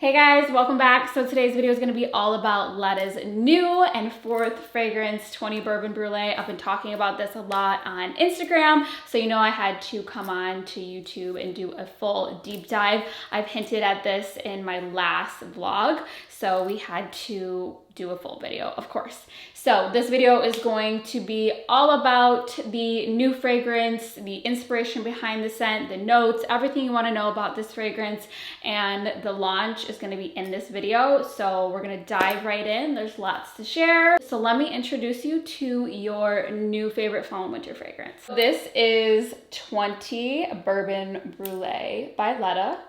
Hey guys, welcome back. So today's video is going to be all about Ledda's new and fourth fragrance, 20 Bourbon Brûlée. I've been talking about this a lot on Instagram, so you know I had to come on to YouTube and do a full deep dive. I've hinted at this in my last vlog, so we had to do a full video, of course. So this video is going to be all about the new fragrance, the inspiration behind the scent, the notes, everything you want to know about this fragrance, and the launch is going to be in this video. So we're going to dive right in. There's lots to share. So let me introduce you to your new favorite fall and winter fragrance. This is 20 Bourbon Brûlée by Ledda.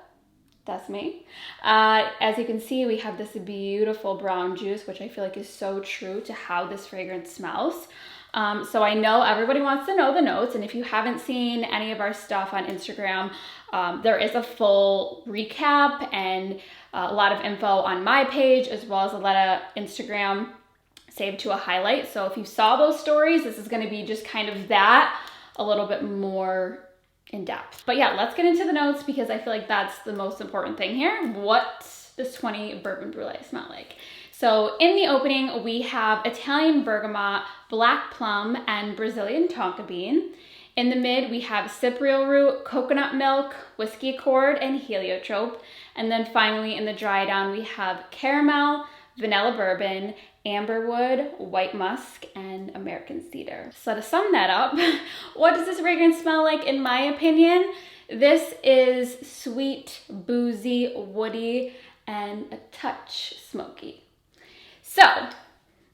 That's me. As you can see, we have this beautiful brown juice, which I feel like is so true to how this fragrance smells. So I know everybody wants to know the notes, and if you haven't seen any of our stuff on Instagram, there is a full recap and a lot of info on my page, as well as a Ledda Instagram saved to a highlight. So if you saw those stories, this is gonna be just kind of that, a little bit more in depth. But yeah, let's get into the notes because I feel like that's the most important thing here. What does 20 Bourbon Brûlée smell like? So in the opening, we have Italian bergamot, black plum, and Brazilian tonka bean. In the mid, we have cypriol root, coconut milk, whiskey accord, and heliotrope. And then finally in the dry down, we have caramel, vanilla bourbon, amberwood, white musk, and American cedar. So to sum that up, what does this fragrance smell like in my opinion? This is sweet, boozy, woody, and a touch smoky. So,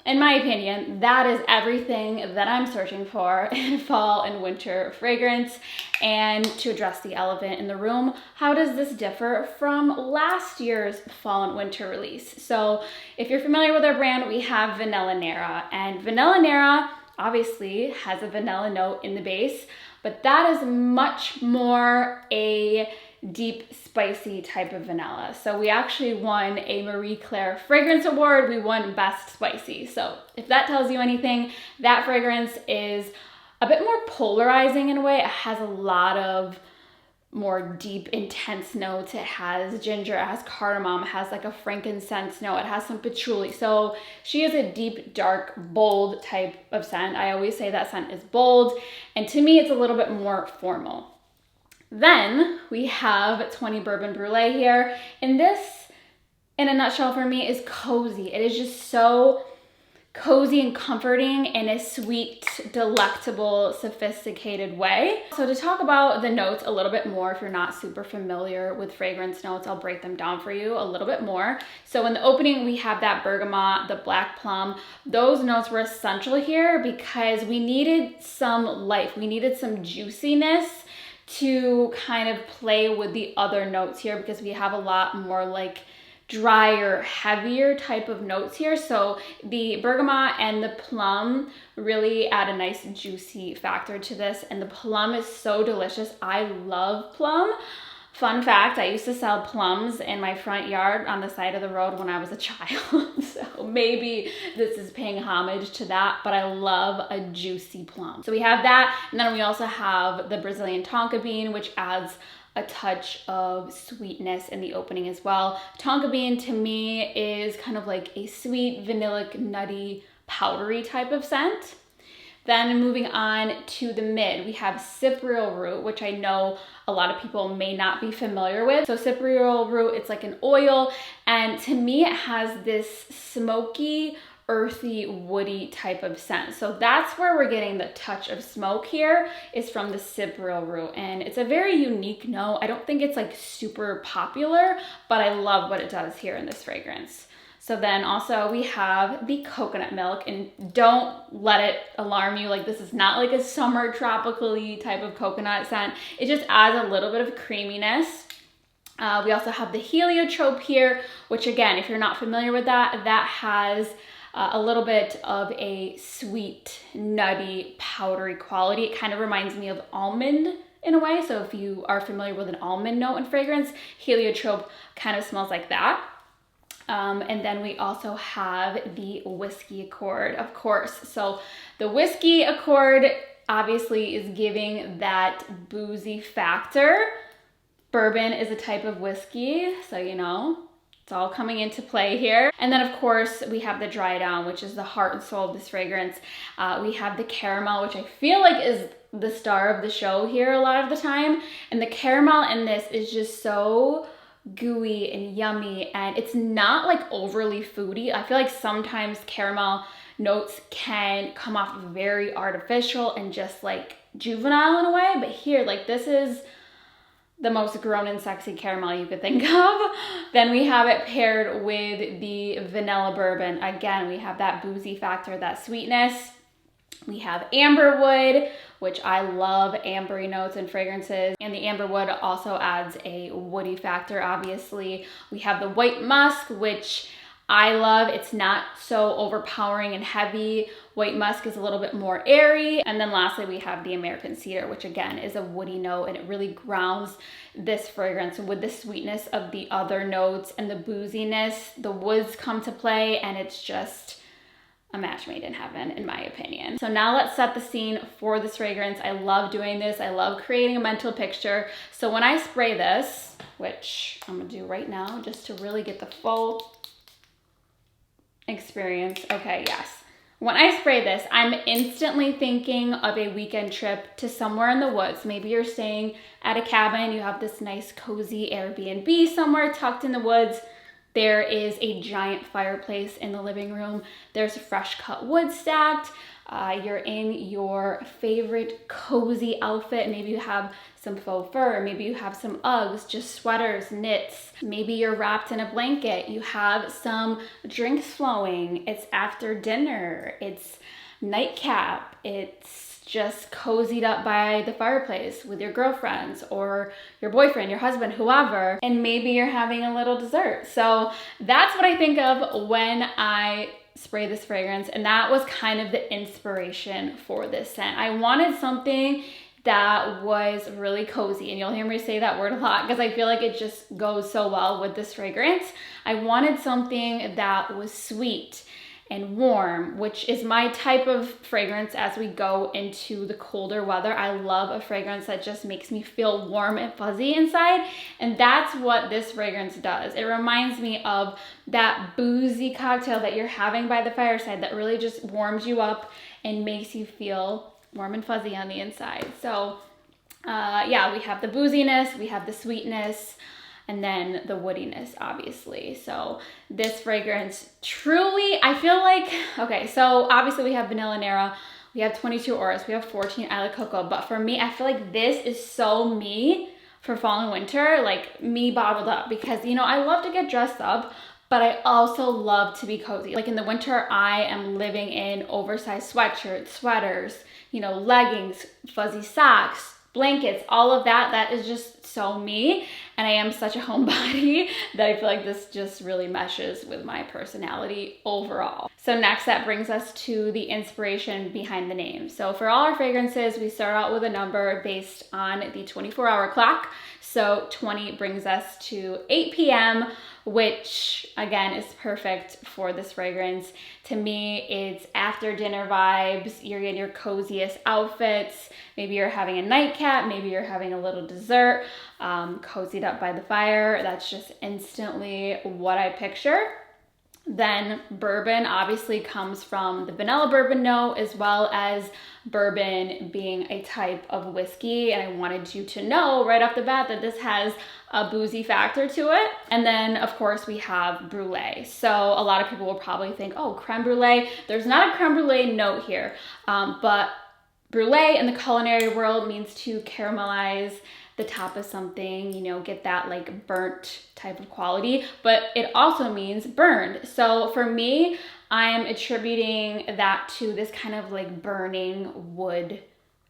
in my opinion, that is everything that I'm searching for in fall and winter fragrance. And to address the elephant in the room, how does this differ from last year's fall and winter release? So if you're familiar with our brand, we have Vanilla Nera, and Vanilla Nera obviously has a vanilla note in the base, but that is much more a deep, spicy type of vanilla. So we actually won a Marie Claire Fragrance Award. We won Best Spicy. So if that tells you anything, that fragrance is a bit more polarizing in a way. It has a lot of more deep, intense notes. It has ginger, it has cardamom, it has like a frankincense note, it has some patchouli. So she is a deep, dark, bold type of scent. I always say that scent is bold, and to me, it's a little bit more formal. Then we have 20 Bourbon Brûlée here. And this, in a nutshell for me, is cozy. It is just so cozy and comforting in a sweet, delectable, sophisticated way. So to talk about the notes a little bit more, if you're not super familiar with fragrance notes, I'll break them down for you a little bit more. So in the opening, we have that bergamot, the black plum. Those notes were essential here because we needed some life. We needed some juiciness to kind of play with the other notes here because we have a lot more like drier, heavier type of notes here. So the bergamot and the plum really add a nice juicy factor to this, and the plum is so delicious. I love plum. Fun fact, I used to sell plums in my front yard on the side of the road when I was a child. So maybe this is paying homage to that, but I love a juicy plum. So we have that, and then we also have the Brazilian tonka bean, which adds a touch of sweetness in the opening as well. Tonka bean to me is kind of like a sweet, vanillic, nutty, powdery type of scent. Then moving on to the mid, we have cypriol root, which I know a lot of people may not be familiar with. So cypriol root, it's like an oil, and to me it has this smoky, earthy, woody type of scent. So that's where we're getting the touch of smoke here, is from the cypriol root, and it's a very unique note. I don't think it's like super popular, but I love what it does here in this fragrance. So then also we have the coconut milk, and don't let it alarm you. Like, this is not like a summer tropical-y type of coconut scent. It just adds a little bit of creaminess. We also have the heliotrope here, which again, if you're not familiar with that, that has a little bit of a sweet, nutty, powdery quality. It kind of reminds me of almond in a way. So if you are familiar with an almond note in fragrance, heliotrope kind of smells like that. And then we also have the whiskey accord, of course. So the whiskey accord obviously is giving that boozy factor. Bourbon is a type of whiskey, so you know, It's all coming into play here. And then of course we have the dry down, which is the heart and soul of this fragrance. We have the caramel, which I feel like is the star of the show here a lot of the time. And the caramel in this is just so gooey and yummy, and it's not like overly foody. I feel like sometimes caramel notes can come off very artificial and just like juvenile in a way, but here, like, this is the most grown and sexy caramel you could think of. Then we have it paired with the vanilla bourbon. Again, we have that boozy factor, that sweetness. We have amberwood, which I love ambery notes in fragrances. And the amberwood also adds a woody factor, obviously. We have the white musk, which I love. It's not so overpowering and heavy. White musk is a little bit more airy. And then lastly, we have the American cedar, which again is a woody note, and it really grounds this fragrance with the sweetness of the other notes and the booziness. The woods come to play, and it's just a match made in heaven, in my opinion. So now let's set the scene for this fragrance. I love doing this. I love creating a mental picture. So when I spray this, which I'm gonna do right now just to really get the full experience. Okay, yes. When I spray this, I'm instantly thinking of a weekend trip to somewhere in the woods. Maybe you're staying at a cabin, you have this nice cozy Airbnb somewhere tucked in the woods. There is a giant fireplace in the living room. There's fresh cut wood stacked. You're in your favorite cozy outfit. Maybe you have some faux fur. Maybe you have some Uggs, just sweaters, knits. Maybe you're wrapped in a blanket. You have some drinks flowing. It's after dinner. It's nightcap. It's just cozied up by the fireplace with your girlfriends or your boyfriend, your husband, whoever, and maybe you're having a little dessert. So that's what I think of when I spray this fragrance, and that was kind of the inspiration for this scent. I wanted something that was really cozy, and you'll hear me say that word a lot because I feel like it just goes so well with this fragrance. I wanted something that was sweet and warm, which is my type of fragrance as we go into the colder weather. I love a fragrance that just makes me feel warm and fuzzy inside, and that's what this fragrance does. It reminds me of that boozy cocktail that you're having by the fireside that really just warms you up and makes you feel warm and fuzzy on the inside. So yeah, we have the booziness, we have the sweetness, and then the woodiness, obviously. So this fragrance truly, I feel like, okay, so obviously we have Vanilla Nera, we have 22 Auras, we have 14 Isle Coco, but for me, I feel like this is so me for fall and winter, like me bottled up, because, you know, I love to get dressed up, but I also love to be cozy. Like in the winter, I am living in oversized sweatshirts, sweaters, you know, leggings, fuzzy socks, blankets, all of that. That is just so me. And I am such a homebody that I feel like this just really meshes with my personality overall. So next, that brings us to the inspiration behind the name. So for all our fragrances, we start out with a number based on the 24-hour clock. So 20 brings us to 8 p.m., which again is perfect for this fragrance. To me, it's after dinner vibes. You're in your coziest outfits. Maybe you're having a nightcap. Maybe you're having a little dessert, cozied up by the fire. That's just instantly what I picture. Then bourbon obviously comes from the vanilla bourbon note, as well as bourbon being a type of whiskey. And I wanted you to know right off the bat that this has a boozy factor to it. And then of course we have Brûlée. So a lot of people will probably think, oh, creme brulee. There's not a creme brulee note here, but Brûlée in the culinary world means to caramelize the top of something, you know, get that like burnt type of quality, but it also means burned. So for me, I'm attributing that to this kind of like burning wood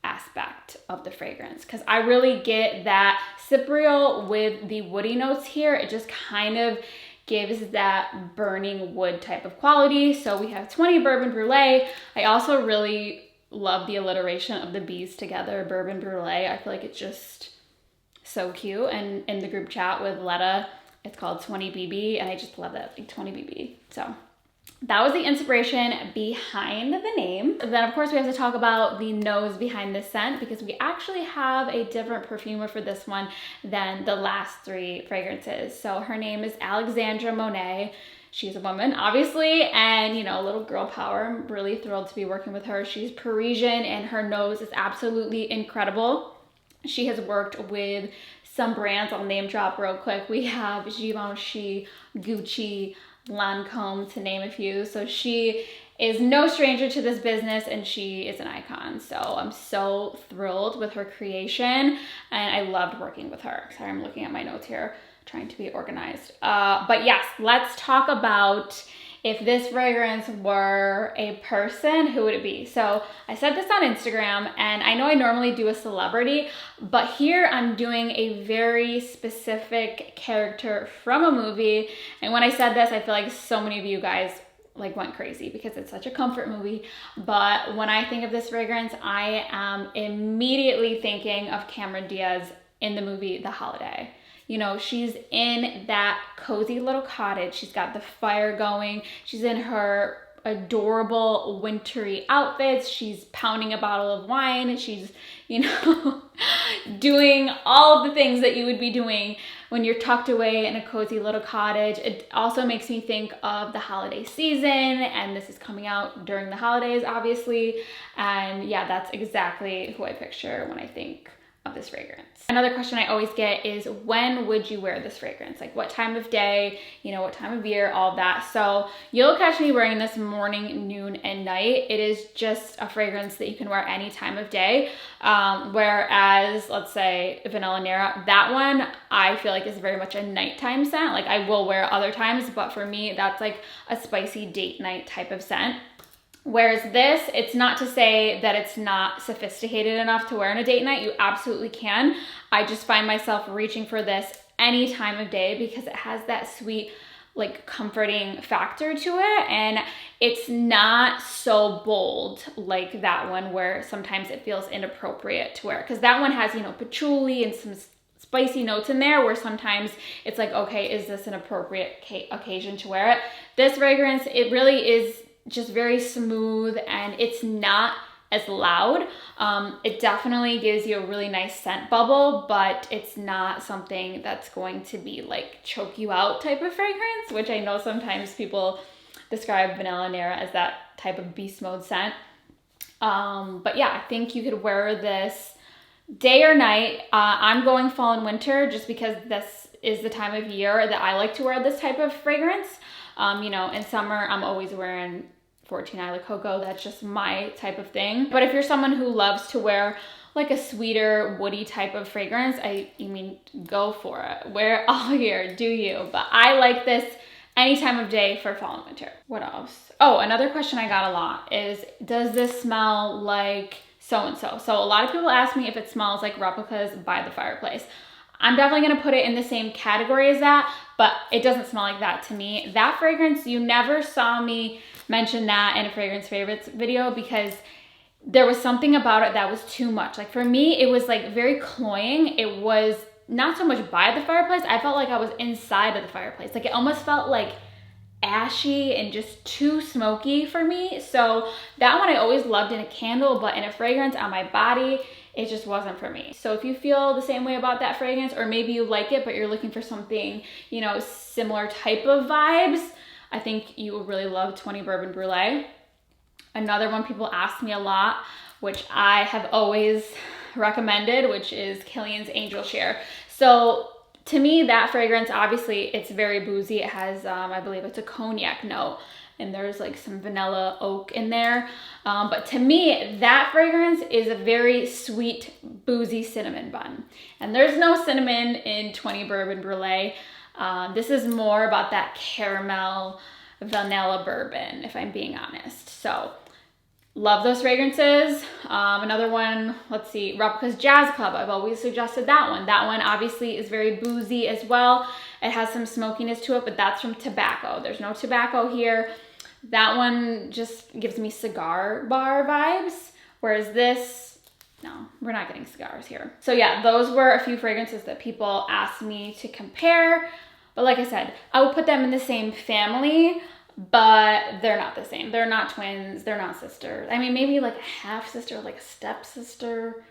aspect of the fragrance, because I really get that cypriol with the woody notes here. It just kind of gives that burning wood type of quality. So we have 20 Bourbon Brûlée. I also really love the alliteration of the B's together, Bourbon Brûlée. I feel like it's just so cute. And in the group chat with Ledda, it's called 20BB, and I just love that, like 20BB. So that was the inspiration behind the name. Then of course we have to talk about the nose behind this scent, because we actually have a different perfumer for this one than the last 3 fragrances. So her name is Alexandra Monet. She's a woman, obviously, and you know, a little girl power. I'm really thrilled to be working with her. She's Parisian and her nose is absolutely incredible. She has worked with some brands. I'll name drop real quick. We have Givenchy, Gucci, Lancome, to name a few. So she is no stranger to this business and she is an icon. So I'm so thrilled with her creation and I loved working with her. Sorry, I'm looking at my notes here, trying to be organized. But yes, let's talk about if this fragrance were a person, who would it be? So I said this on Instagram, and I know I normally do a celebrity, but here I'm doing a very specific character from a movie. And when I said this, I feel like so many of you guys like went crazy because it's such a comfort movie. But when I think of this fragrance, I am immediately thinking of Cameron Diaz in the movie The Holiday. You know, she's in that cozy little cottage. She's got the fire going. She's in her adorable wintry outfits. She's pounding a bottle of wine. She's, you know, doing all of the things that you would be doing when you're tucked away in a cozy little cottage. It also makes me think of the holiday season, and this is coming out during the holidays, obviously. And yeah, that's exactly who I picture when I think of this fragrance. Another question I always get is, when would you wear this fragrance? Like what time of day, you know, what time of year, all of that. So you'll catch me wearing this morning, noon, and night. It is just a fragrance that you can wear any time of day. Whereas let's say Vanilla Nera, that one I feel like is very much a nighttime scent. Like I will wear other times, but for me, that's like a spicy date night type of scent. Whereas this, it's not to say that it's not sophisticated enough to wear on a date night. You absolutely can. I just find myself reaching for this any time of day because it has that sweet, like comforting factor to it. And it's not so bold like that one where sometimes it feels inappropriate to wear. Because that one has, you know, patchouli and some spicy notes in there where sometimes it's like, okay, is this an appropriate occasion to wear it? This fragrance, it really is just very smooth and it's not as loud. It definitely gives you a really nice scent bubble, but it's not something that's going to be like choke you out type of fragrance, which I know sometimes people describe Vanilla Nera as that type of beast mode scent. But yeah, I think you could wear this day or night. I'm going fall and winter just because this is the time of year that I like to wear this type of fragrance. You know, in summer, I'm always wearing 14 Isle Coco. That's just my type of thing. But if you're someone who loves to wear like a sweeter, woody type of fragrance, I mean, go for it. Wear it all year, do you? But I like this any time of day for fall and winter. What else? Oh, another question I got a lot is, does this smell like so-and-so? So a lot of people ask me if it smells like Replicas by the Fireplace. I'm definitely gonna put it in the same category as that, but it doesn't smell like that to me. That fragrance, you never saw me mention that in a fragrance favorites video because there was something about it that was too much. Like for me, it was like very cloying. It was not so much by the fireplace. I felt like I was inside of the fireplace. Like it almost felt like ashy and just too smoky for me. So that one I always loved in a candle, but in a fragrance on my body, it just wasn't for me. So if you feel the same way about that fragrance, or maybe you like it, but you're looking for something, you know, similar type of vibes, I think you will really love 20 Bourbon Brûlée. Another one people ask me a lot, which I have always recommended, which is Kilian's Angel Share. So to me, that fragrance, obviously it's very boozy. It has, I believe it's a cognac note, and there's like some vanilla oak in there. But to me, that fragrance is a very sweet, boozy cinnamon bun. And there's no cinnamon in 20 Bourbon Brûlée. This is more about that caramel vanilla bourbon, if I'm being honest. So love those fragrances. Another one, let's see, Replica's Jazz Club. I've always suggested that one. That one obviously is very boozy as well. It has some smokiness to it, but that's from tobacco. There's no tobacco here. That one just gives me cigar bar vibes, whereas this, no, we're not getting cigars here. So yeah, those were a few fragrances that people asked me to compare. But like I said, I would put them in the same family. but they're not the same. They're not twins. They're not sisters. I mean, maybe like a half sister, like a stepsister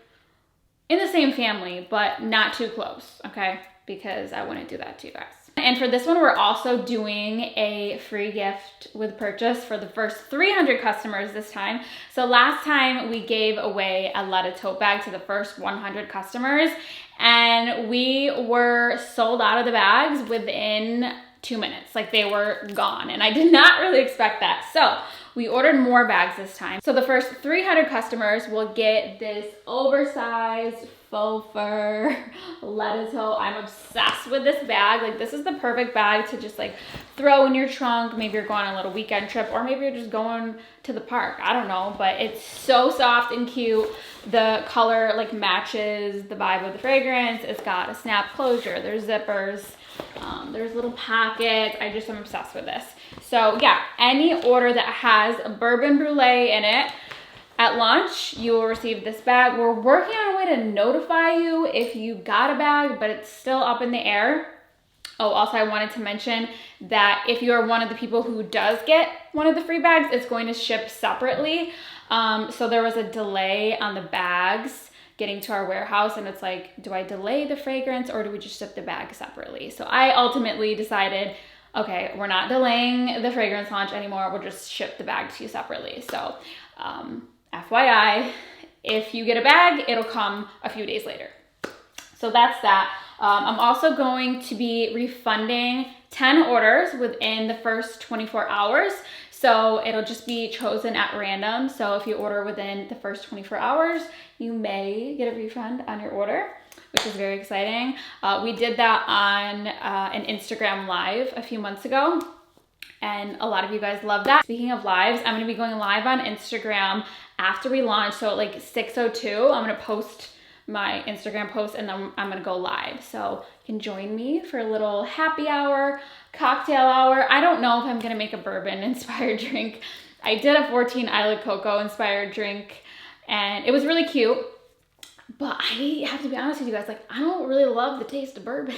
in the same family, but not too close, okay? Because I wouldn't do that to you guys. And for this one, we're also doing a free gift with purchase for the first 300 customers this time. So last time we gave away a Ledda tote bag to the first 100 customers, and we were sold out of the bags within 2 minutes. Like, they were gone, and I did not really expect that. So we ordered more bags this time. So the first 300 customers will get this oversized faux fur Ledda tote. I'm obsessed with this bag. Like, this is the perfect bag to just like throw in your trunk. Maybe you're going on a little weekend trip, or maybe you're just going to the park. I don't know, but it's so soft and cute. The color like matches the vibe of the fragrance. It's got a snap closure. There's zippers. There's little pockets. I just am obsessed with this. So yeah, any order that has a Bourbon Brûlée in it at launch, you will receive this bag. We're working on a way to notify you if you got a bag, but it's still up in the air. Oh, also I wanted to mention that if you're one of the people who does get one of the free bags, it's going to ship separately. So there was a delay on the bags getting to our warehouse, and it's like, do I delay the fragrance or do we just ship the bag separately? So I ultimately decided, okay, we're not delaying the fragrance launch anymore. We'll just ship the bag to you separately. So FYI, if you get a bag, it'll come a few days later. So that's that. I'm also going to be refunding 10 orders within the first 24 hours. So it'll just be chosen at random. So if you order within the first 24 hours, you may get a refund on your order, which is very exciting. We did that on an Instagram live a few months ago, and a lot of you guys love that. Speaking of lives, I'm gonna be going live on Instagram after we launch. So at like 6:02, I'm gonna post my Instagram post, and then I'm gonna go live. So you can join me for a little happy hour, cocktail hour. I don't know if I'm gonna make a bourbon inspired drink. I did a 14 Island Cocoa inspired drink, and it was really cute. But I have to be honest with you guys, like, I don't really love the taste of bourbon.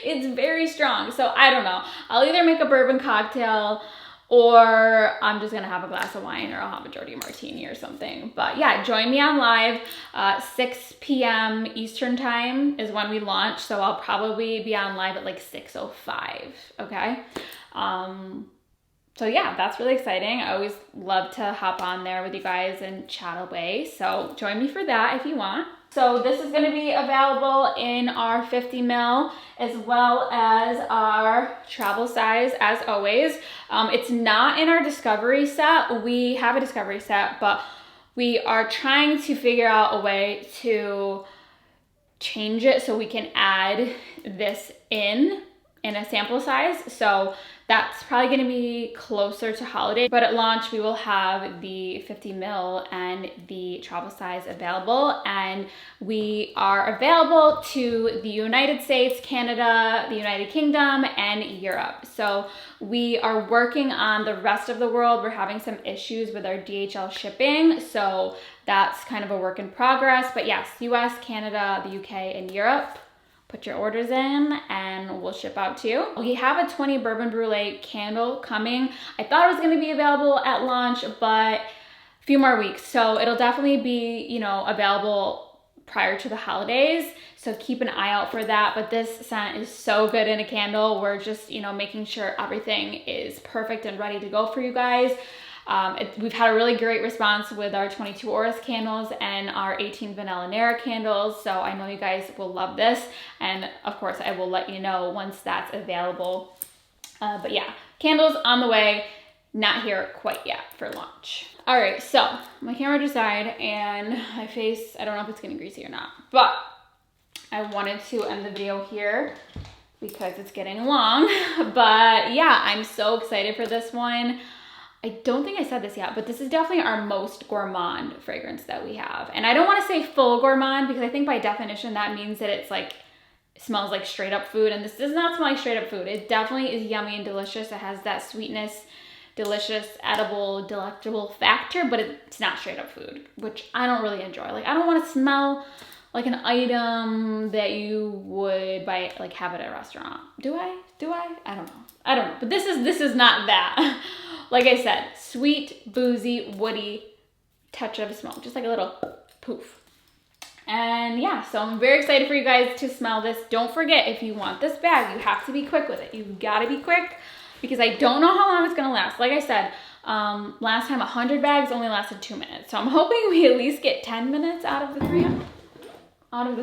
It's very strong. So I don't know. I'll either make a bourbon cocktail, or I'm just gonna have a glass of wine, or I'll have a Geordie Martini or something. But yeah, join me on live. 6 p.m. Eastern time is when we launch. So I'll probably be on live at like 6:05, okay? So yeah, that's really exciting. I always love to hop on there with you guys and chat away. So join me for that if you want. So this is gonna be available in our 50 ml as well as our travel size, as always. It's not in our discovery set. We have a discovery set, but we are trying to figure out a way to change it so we can add this in a sample size. So that's probably going to be closer to holiday, but at launch we will have the 50 ml and the travel size available, and we are available to the United States, Canada, the United Kingdom, and Europe. So we are working on the rest of the world. We're having some issues with our DHL shipping, so that's kind of a work in progress. But yes, US, Canada, the UK, and Europe. Put your orders in and we'll ship out to you. We have a 20 Bourbon Brûlée candle coming. I thought it was gonna be available at launch, but a few more weeks. So it'll definitely be, you know, available prior to the holidays. So keep an eye out for that. But this scent is so good in a candle. We're just, you know, making sure everything is perfect and ready to go for you guys. We've had a really great response with our 22 Orris candles and our 18 Vanilla Nera candles, so I know you guys will love this, and of course I will let you know once that's available. But yeah, candles on the way, not here quite yet for launch. All right, so my camera just died and my face, I don't know if it's getting greasy or not, but I wanted to end the video here because it's getting long. But yeah, I'm so excited for this one. I don't think I said this yet, but this is definitely our most gourmand fragrance that we have. And I don't want to say full gourmand because I think by definition that means that it's like, it smells like straight up food, and this does not smell like straight up food. It definitely is yummy and delicious. It has that sweetness, delicious, edible, delectable factor, but it's not straight up food, which I don't really enjoy. Like, I don't want to smell like an item that you would buy, like have at a restaurant. Do I? I don't know. I don't know, but this is not that. Like I said, sweet, boozy, woody, touch of smoke, just like a little poof. And yeah, so I'm very excited for you guys to smell this. Don't forget, if you want this bag, you have to be quick with it. You've got to be quick because I don't know how long it's going to last. Like I said, last time 100 bags only lasted 2 minutes. So I'm hoping we at least get 10 minutes out of the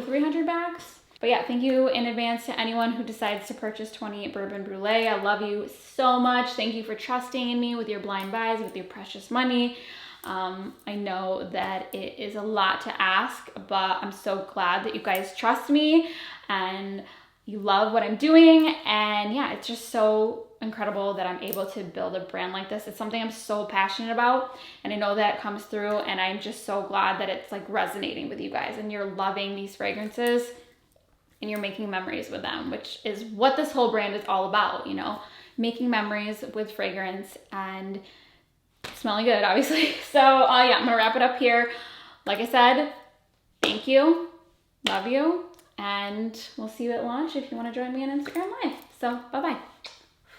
300 bags. But yeah, thank you in advance to anyone who decides to purchase 20 Bourbon Brûlée. I love you so much. Thank you for trusting in me with your blind buys, with your precious money. I know that it is a lot to ask, but I'm so glad that you guys trust me and you love what I'm doing. And yeah, it's just so incredible that I'm able to build a brand like this. It's something I'm so passionate about, and I know that comes through, and I'm just so glad that it's like resonating with you guys and you're loving these fragrances and you're making memories with them, which is what this whole brand is all about, you know, making memories with fragrance and smelling good, obviously. So yeah, I'm gonna wrap it up here. Like I said, thank you, love you, and we'll see you at launch if you want to join me on Instagram Live. So bye-bye.